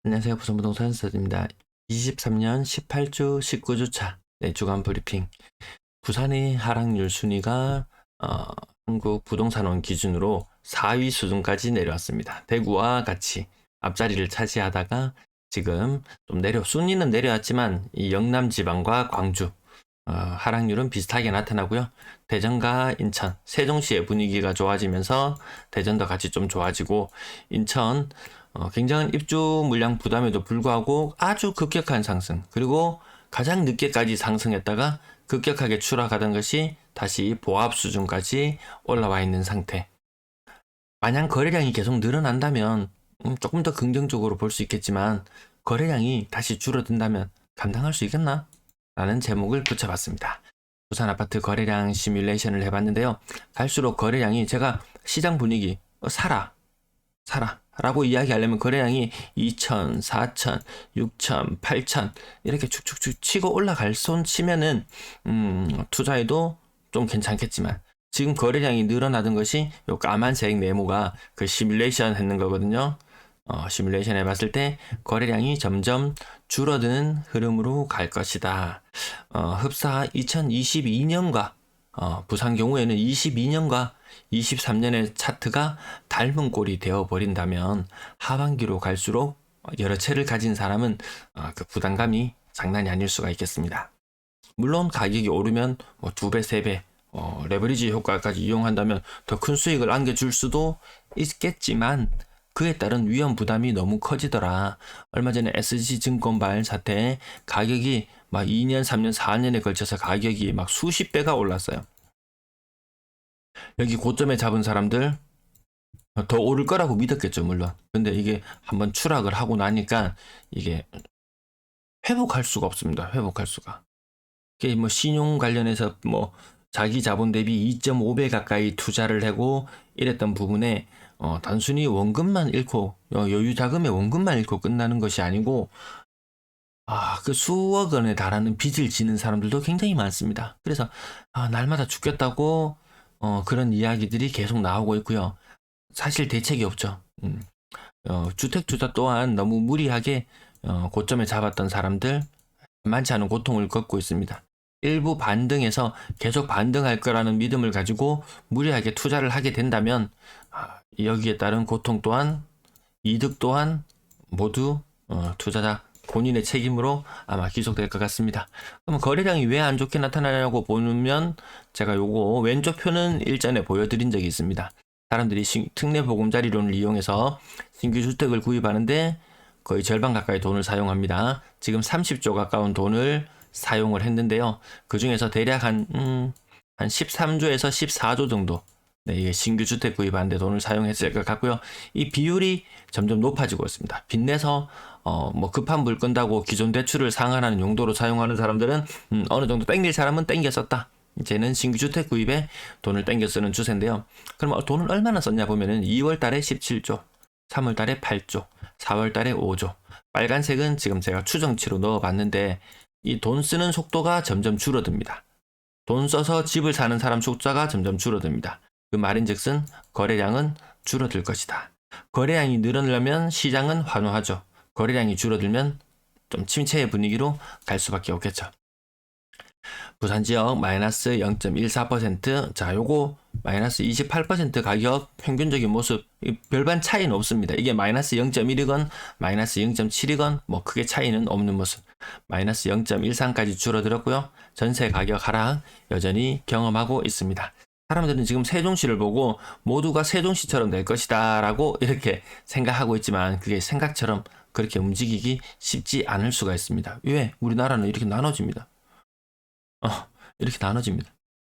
안녕하세요. 부산부동산 서입니다. 23년 18주 19주차 주간 브리핑. 부산의 하락률 순위가 한국 부동산원 기준으로 4위 수준까지 내려왔습니다. 대구와 같이 앞자리를 차지하다가 지금 좀 순위는 내려왔지만 이 영남 지방과 광주 하락률은 비슷하게 나타나고요. 대전과 인천, 세종시의 분위기가 좋아지면서 대전도 같이 좀 좋아지고 인천 굉장한 입주 물량 부담에도 불구하고 아주 급격한 상승, 그리고 가장 늦게까지 상승했다가 급격하게 추락하던 것이 다시 보합 수준까지 올라와 있는 상태. 만약 거래량이 계속 늘어난다면 조금 더 긍정적으로 볼 수 있겠지만, 거래량이 다시 줄어든다면 감당할 수 있겠나? 라는 제목을 붙여봤습니다. 부산 아파트 거래량 시뮬레이션을 해봤는데요. 갈수록 거래량이, 제가 시장 분위기 사라 라고 이야기하려면 거래량이 2천, 4천, 6천, 8천 이렇게 축축축 치고 올라갈 손 치면은 투자해도 좀 괜찮겠지만, 지금 거래량이 늘어나던 것이 요 까만색 네모가 그 시뮬레이션 했는 거거든요. 시뮬레이션 해봤을 때 거래량이 점점 줄어드는 흐름으로 갈 것이다. 흡사 2022년과 부산 경우에는 22년과 23년의 차트가 닮은 꼴이 되어버린다면 하반기로 갈수록 여러 채를 가진 사람은 그 부담감이 장난이 아닐 수가 있겠습니다. 물론 가격이 오르면 뭐 2배, 3배 레버리지 효과까지 이용한다면 더 큰 수익을 안겨줄 수도 있겠지만, 그에 따른 위험 부담이 너무 커지더라. 얼마 전에 SG증권발 사태 가격이 막 2년, 3년, 4년에 걸쳐서 가격이 막 수십 배가 올랐어요. 여기 고점에 잡은 사람들 더 오를 거라고 믿었겠죠, 물론. 근데 이게 한번 추락을 하고 나니까 이게 회복할 수가 없습니다. 회복할 수가. 이게 뭐 신용 관련해서 뭐 자기 자본 대비 2.5배 가까이 투자를 하고 이랬던 부분에 단순히 원금만 잃고 여유 자금의 원금만 잃고 끝나는 것이 아니고 그 수억 원에 달하는 빚을 지는 사람들도 굉장히 많습니다. 그래서 날마다 죽겠다고 그런 이야기들이 계속 나오고 있고요. 사실 대책이 없죠. 주택 투자 또한 너무 무리하게 고점에 잡았던 사람들 많지 않은 고통을 겪고 있습니다. 일부 반등해서 계속 반등할 거라는 믿음을 가지고 무리하게 투자를 하게 된다면 여기에 따른 고통 또한, 이득 또한 모두 투자자 본인의 책임으로 아마 기속될 것 같습니다. 그럼 거래량이 왜 안 좋게 나타나냐고 보면, 제가 요거 왼쪽 표는 일전에 보여드린 적이 있습니다. 사람들이 특례 보금자리론을 이용해서 신규 주택을 구입하는데 거의 절반 가까이 돈을 사용합니다. 지금 30조 가까운 돈을 사용을 했는데요. 그 중에서 대략 한 13조에서 14조 정도, 이게 신규 주택 구입하는데 돈을 사용했을 것 같고요. 이 비율이 점점 높아지고 있습니다. 빚내서 뭐 급한 불 끈다고 기존 대출을 상환하는 용도로 사용하는 사람들은 어느 정도 땡길 사람은 땡겨 썼다. 이제는 신규 주택 구입에 돈을 땡겨 쓰는 추세인데요. 그럼 돈을 얼마나 썼냐 보면은 2월 달에 17조, 3월 달에 8조, 4월 달에 5조. 빨간색은 지금 제가 추정치로 넣어봤는데 이 돈 쓰는 속도가 점점 줄어듭니다. 돈 써서 집을 사는 사람 숫자가 점점 줄어듭니다. 그 말인즉슨 거래량은 줄어들 것이다. 거래량이 늘어나려면 시장은 환호하죠. 거래량이 줄어들면 좀 침체의 분위기로 갈 수밖에 없겠죠. 부산 지역 마이너스 0.14%, 자, 요거 마이너스 28% 가격 평균적인 모습, 별반 차이는 없습니다. 이게 마이너스 0.1이건 마이너스 0.7이건 뭐 크게 차이는 없는 모습. 마이너스 0.13까지 줄어들었고요. 전세 가격 하락 여전히 경험하고 있습니다. 사람들은 지금 세종시를 보고 모두가 세종시처럼 될 것이다 라고 이렇게 생각하고 있지만, 그게 생각처럼 그렇게 움직이기 쉽지 않을 수가 있습니다. 왜? 우리나라는 이렇게 나눠집니다. 이렇게 나눠집니다.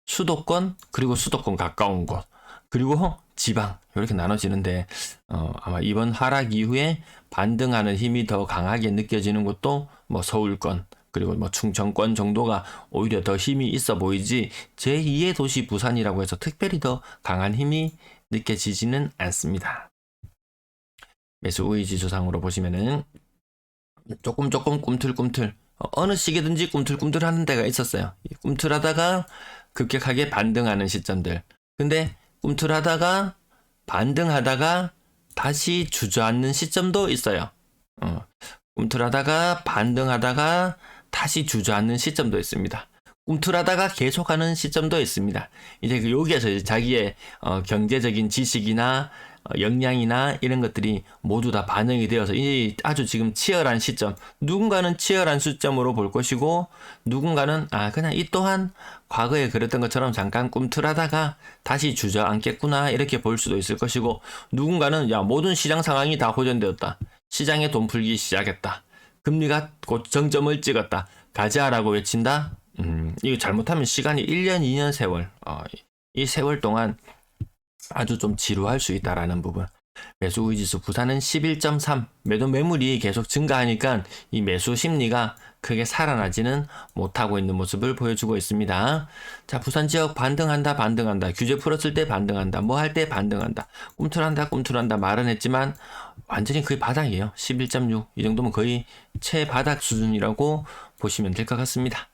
수도권, 그리고 수도권 가까운 곳, 그리고 지방, 이렇게 나눠지는데 아마 이번 하락 이후에 반등하는 힘이 더 강하게 느껴지는 곳도 뭐 서울권, 그리고 뭐 충청권 정도가 오히려 더 힘이 있어 보이지, 제2의 도시 부산이라고 해서 특별히 더 강한 힘이 느껴지지는 않습니다. 매수 우위 지수상으로 보시면은 조금 꿈틀꿈틀, 어느 시기든지 꿈틀꿈틀 하는 데가 있었어요. 꿈틀하다가 급격하게 반등하는 시점들. 근데 꿈틀하다가 반등하다가 다시 주저앉는 시점도 있어요. 꿈틀하다가 반등하다가 다시 주저앉는 시점도 있습니다. 꿈틀하다가 계속하는 시점도 있습니다. 이제 여기에서 이제 자기의 경제적인 지식이나 역량이나 이런 것들이 모두 다 반영이 되어서 이 아주 지금 치열한 시점, 누군가는 치열한 시점으로 볼 것이고 누군가는 그냥 이 또한 과거에 그랬던 것처럼 잠깐 꿈틀하다가 다시 주저앉겠구나 이렇게 볼 수도 있을 것이고, 누군가는 모든 시장 상황이 다 호전되었다, 시장에 돈 풀기 시작했다, 금리가 곧 정점을 찍었다, 가자라고 외친다. 이거 잘못하면 시간이 1년, 2년 세월, 이 세월 동안 아주 좀 지루할 수 있다라는 부분. 매수 의지수 부산은 11.3, 매도 매물이 계속 증가하니까 이 매수 심리가 크게 살아나지는 못하고 있는 모습을 보여주고 있습니다. 자, 부산 지역 반등한다, 반등한다, 규제 풀었을 때 반등한다, 뭐 할 때 반등한다, 꿈틀한다, 꿈틀한다 말은 했지만 완전히 거의 바닥이에요. 11.6, 이 정도면 거의 최바닥 수준이라고 보시면 될 것 같습니다.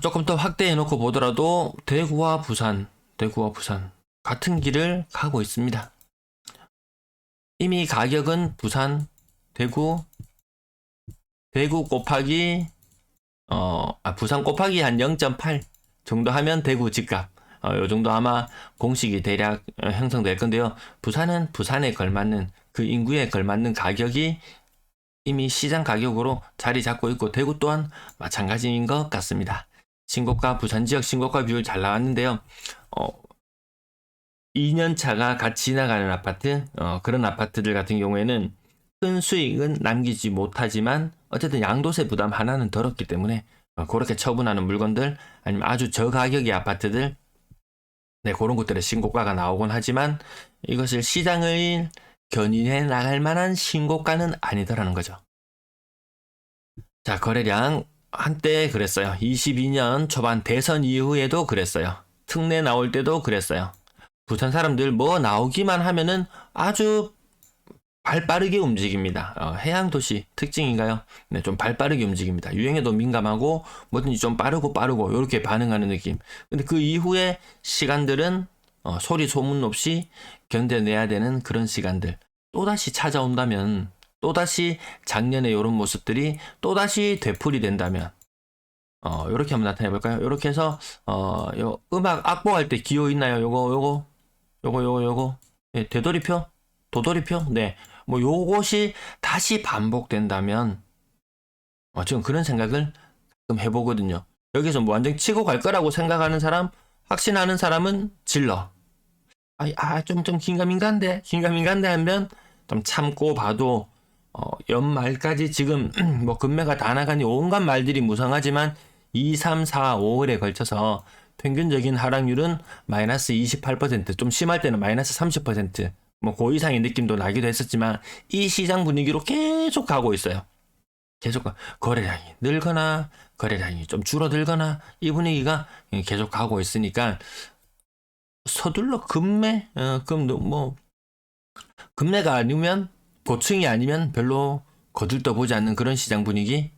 조금 더 확대해 놓고 보더라도 대구와 부산 같은 길을 가고 있습니다. 이미 가격은 부산, 대구 곱하기 부산 곱하기 한 0.8 정도 하면 대구 집값, 요 정도 아마 공식이 대략 형성될 건데요. 부산은 부산에 걸맞는, 그 인구에 걸맞는 가격이 이미 시장 가격으로 자리 잡고 있고, 대구 또한 마찬가지인 것 같습니다. 신고가, 부산 지역 신고가 비율 잘 나왔는데요. 2년차가 같이 지나가는 아파트, 그런 아파트들 같은 경우에는 큰 수익은 남기지 못하지만 어쨌든 양도세 부담 하나는 덜었기 때문에 그렇게 처분하는 물건들, 아니면 아주 저가격의 아파트들, 그런 것들의 신고가가 나오곤 하지만 이것을 시장을 견인해 나갈 만한 신고가는 아니더라는 거죠. 자, 거래량 한때 그랬어요. 22년 초반 대선 이후에도 그랬어요. 특례 나올 때도 그랬어요. 부산 사람들 뭐 나오기만 하면은 아주 발빠르게 움직입니다. 해양도시 특징인가요? 네, 좀 발빠르게 움직입니다. 유행에도 민감하고 뭐든지 좀 빠르고 이렇게 반응하는 느낌. 근데 그 이후에 시간들은 소리 소문 없이 견뎌내야 되는 그런 시간들 또다시 찾아온다면, 또다시 작년에 이런 모습들이 또다시 되풀이 된다면, 요렇게 한번 나타내 볼까요? 요렇게 해서 요 음악 악보할 때 기호 있나요? 요거 네, 도돌이표? 네, 뭐 요것이 다시 반복된다면 지금 그런 생각을 가끔 해보거든요. 여기서 뭐 완전 치고 갈 거라고 생각하는 사람, 확신하는 사람은 질러. 좀 긴가민가한데 하면 좀 참고 봐도 연말까지 지금 뭐 금매가 다 나가니 온갖 말들이 무성하지만 2, 3, 4, 5월에 걸쳐서 평균적인 하락률은 마이너스 28%, 좀 심할 때는 마이너스 30%, 뭐 그 이상의 느낌도 나기도 했었지만 이 시장 분위기로 계속 가고 있어요. 계속 거래량이 늘거나 거래량이 좀 줄어들거나 이 분위기가 계속 가고 있으니까 서둘러 금매가 아니면 고층이 아니면 별로 거들떠 보지 않는 그런 시장 분위기.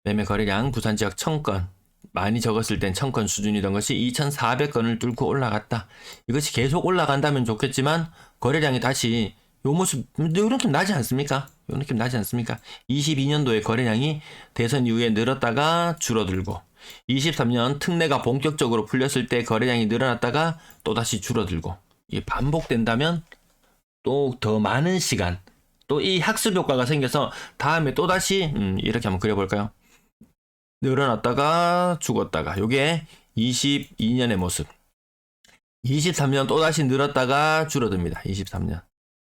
매매 거래량 부산 지역 1000건, 많이 적었을 땐 1000건 수준이던 것이 2400건을 뚫고 올라갔다. 이것이 계속 올라간다면 좋겠지만 거래량이 다시 요 모습, 요 느낌 나지 않습니까? 22년도에 거래량이 대선 이후에 늘었다가 줄어들고, 23년 특례가 본격적으로 풀렸을 때 거래량이 늘어났다가 또다시 줄어들고, 이게 반복된다면 또 더 많은 시간, 또 이 학습 효과가 생겨서 다음에 또다시 이렇게 한번 그려볼까요? 늘어났다가 죽었다가, 요게 22년의 모습. 23년 또다시 늘었다가 줄어듭니다. 23년.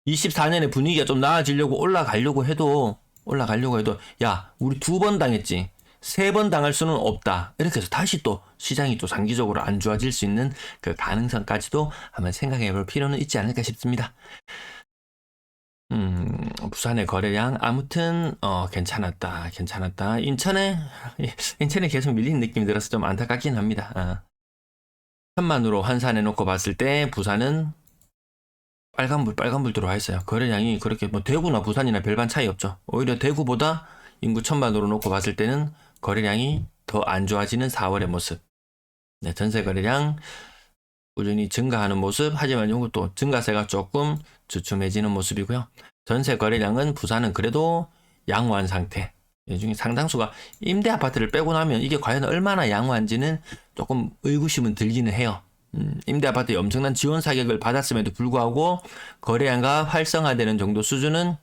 24년의 분위기가 좀 나아지려고 올라가려고 해도 야, 우리 2번 당했지, 3번 당할 수는 없다, 이렇게 해서 다시 또 시장이 또 장기적으로 안 좋아질 수 있는 그 가능성까지도 한번 생각해 볼 필요는 있지 않을까 싶습니다. 부산의 거래량 아무튼 괜찮았다. 인천에 계속 밀리는 느낌이 들어서 좀 안타깝긴 합니다. 천만으로 환산해 놓고 봤을 때 부산은 빨간불 들어와 있어요. 거래량이 그렇게 뭐 대구나 부산이나 별반 차이 없죠. 오히려 대구보다 인구 1000만으로 놓고 봤을 때는 거래량이 더 안 좋아지는 4월의 모습. 네, 전세 거래량 꾸준히 증가하는 모습, 하지만 이것도 증가세가 조금 주춤해지는 모습이고요. 전세 거래량은 부산은 그래도 양호한 상태. 이 중에 상당수가 임대 아파트를 빼고 나면 이게 과연 얼마나 양호한지는 조금 의구심은 들기는 해요. 임대 아파트에 엄청난 지원 사격을 받았음에도 불구하고 거래량가 활성화되는 정도 수준은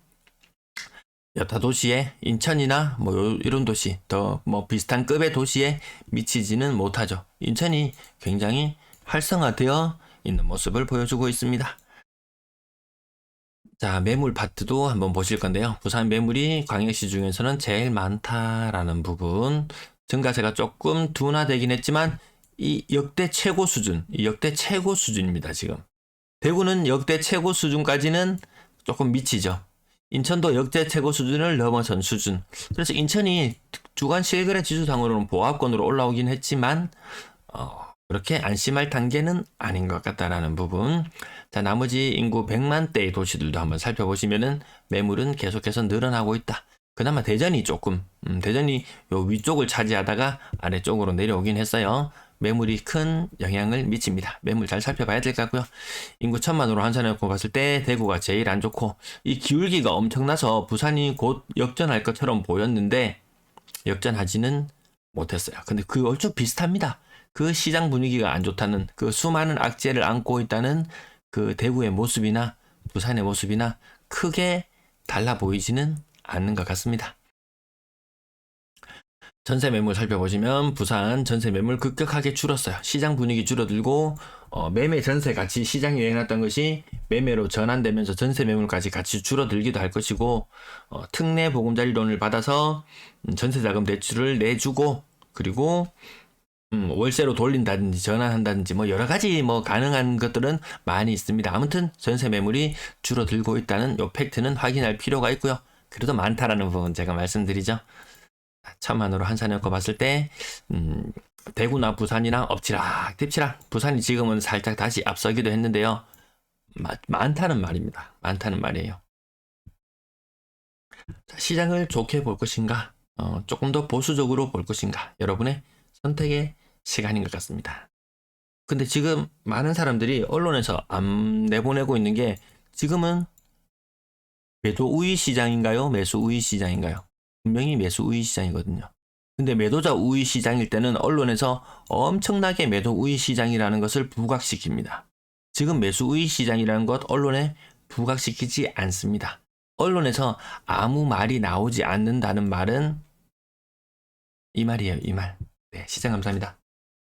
여타 도시에 인천이나 뭐 이런 도시 더 뭐 비슷한 급의 도시에 미치지는 못하죠. 인천이 굉장히 활성화되어 있는 모습을 보여주고 있습니다. 자, 매물 파트도 한번 보실 건데요. 부산 매물이 광역시 중에서는 제일 많다라는 부분. 증가세가 조금 둔화되긴 했지만 이 역대 최고 수준, 이 역대 최고 수준입니다, 지금. 대구는 역대 최고 수준까지는 조금 미치죠. 인천도 역대 최고 수준을 넘어선 수준. 그래서 인천이 주간 실거래 지수상으로는 보합권으로 올라오긴 했지만 그렇게 안심할 단계는 아닌 것 같다라는 부분. 자, 나머지 인구 100만대의 도시들도 한번 살펴보시면은 매물은 계속해서 늘어나고 있다. 그나마 대전이 조금, 대전이 요 위쪽을 차지하다가 아래쪽으로 내려오긴 했어요. 매물이 큰 영향을 미칩니다. 매물 잘 살펴봐야 될 것 같고요. 인구 1000만으로 환산해놓고 봤을 때 대구가 제일 안 좋고 이 기울기가 엄청나서 부산이 곧 역전할 것처럼 보였는데 역전하지는 못했어요. 근데 그 얼추 비슷합니다. 그 시장 분위기가 안 좋다는 그 수많은 악재를 안고 있다는 그 대구의 모습이나 부산의 모습이나 크게 달라 보이지는 않는 것 같습니다. 전세 매물 살펴보시면 부산 전세 매물 급격하게 줄었어요. 시장 분위기 줄어들고 매매 전세 같이 시장에 해놨던 것이 매매로 전환되면서 전세 매물까지 같이 줄어들기도 할 것이고 특례 보금자리론을 받아서 전세자금 대출을 내주고 그리고 월세로 돌린다든지 전환한다든지 뭐 여러 가지 뭐 가능한 것들은 많이 있습니다. 아무튼 전세 매물이 줄어들고 있다는 요 팩트는 확인할 필요가 있고요. 그래도 많다라는 부분 제가 말씀드리죠. 1000만으로 한산해놓고 봤을 때 대구나 부산이나 엎치락 뒤치락 부산이 지금은 살짝 다시 앞서기도 했는데요. 많다는 말입니다. 많다는 말이에요. 자, 시장을 좋게 볼 것인가 조금 더 보수적으로 볼 것인가 여러분의 선택의 시간인 것 같습니다. 근데 지금 많은 사람들이 언론에서 안 내보내고 있는 게 지금은 매도 우위 시장인가요? 매수 우위 시장인가요? 분명히 매수 우위 시장이거든요. 근데 매도자 우위 시장일 때는 언론에서 엄청나게 매도 우위 시장이라는 것을 부각시킵니다. 지금 매수 우위 시장이라는 것 언론에 부각시키지 않습니다. 언론에서 아무 말이 나오지 않는다는 말은 이 말이에요, 이 말. 네, 시장 감사합니다.